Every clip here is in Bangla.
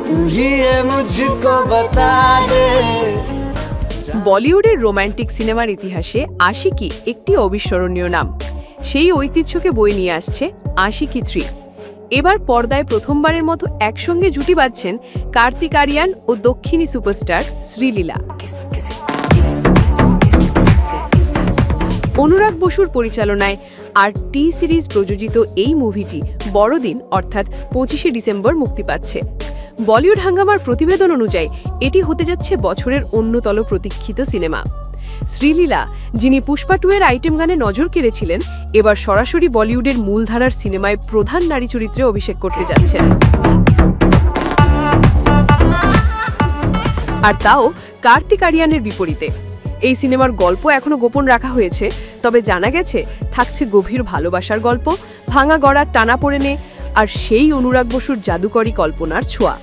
तू ही है मुझको बता दे। বলিউডের রোমান্টিক সিনেমার ইতিহাসে আশিকি একটি অবিস্মরণীয় নাম। সেই ঐতিহ্যকে বয়ে নিয়ে আসছে আশিকি 3। এবার পর্দায় প্রথমবারের মতো একসঙ্গে জুটি বাঁধছেন কার্তিক আরিয়ান ও দক্ষিণী সুপারস্টার শ্রীলীলা। অনুরাগ বসুর পরিচালনায় আর টি সিরিজ প্রযোজিত এই মুভিটি বড়দিন অর্থাৎ 25শে ডিসেম্বর মুক্তি পাচ্ছে। বলিউড হাঙ্গামার প্রতিবেদন অনুযায়ী এটি হতে যাচ্ছে বছরের অন্যতম প্রতীক্ষিত সিনেমা। শ্রীলীলা, যিনি পুষ্পা 2 এর আইটেম গানে নজর কেড়েছিলেন, এবার সরাসরি বলিউডের মূলধারার সিনেমায় প্রধান নারী চরিত্রে অভিষেক করতে যাচ্ছেন। আর তাও কার্তিক আরিয়ানের বিপরীতে। এই সিনেমার গল্প এখনো গোপন রাখা হয়েছে, তবে জানা গেছে থাকছে গভীর ভালোবাসার গল্প, ভাঙা গড়ার টানাপোড়েনে আর সেই অনুরাগ বসুর জাদুকরী কল্পনার ছোঁয়া।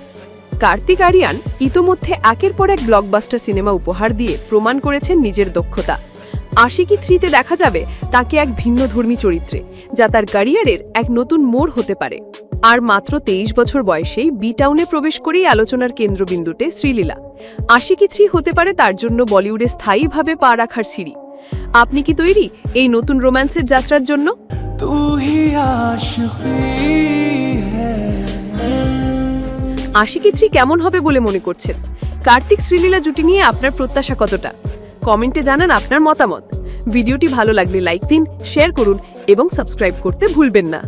কার্তিক আরিয়ান ইতোমধ্যে একের পর এক ব্লকবাস্টার সিনেমা উপহার দিয়ে প্রমাণ করেছেন নিজের দক্ষতা। আশিকি 3-তে দেখা যাবে তাকে এক ভিন্নধর্মী চরিত্রে, যা তার ক্যারিয়ারের এক নতুন মোড় হতে পারে। আর মাত্র 23 বছর বয়সেই বি টাউনে প্রবেশ করেই আলোচনার কেন্দ্রবিন্দুতে শ্রীলীলা। আশিকি 3 হতে পারে তার জন্য বলিউডে স্থায়ীভাবে পা রাখার সিঁড়ি। আপনি কি তৈরি এই নতুন রোম্যান্সের যাত্রার জন্য? तू ही आशिकी है। আশিকি 3 কেমন হবে বলে মনে করছেন? কার্তিক শ্রীলীলা জুটি নিয়ে আপনার প্রত্যাশা কতটা? কমেন্টে জানান আপনার মতামত। ভিডিওটি ভালো লাগলে লাইক দিন, শেয়ার করুন এবং সাবস্ক্রাইব করতে ভুলবেন না।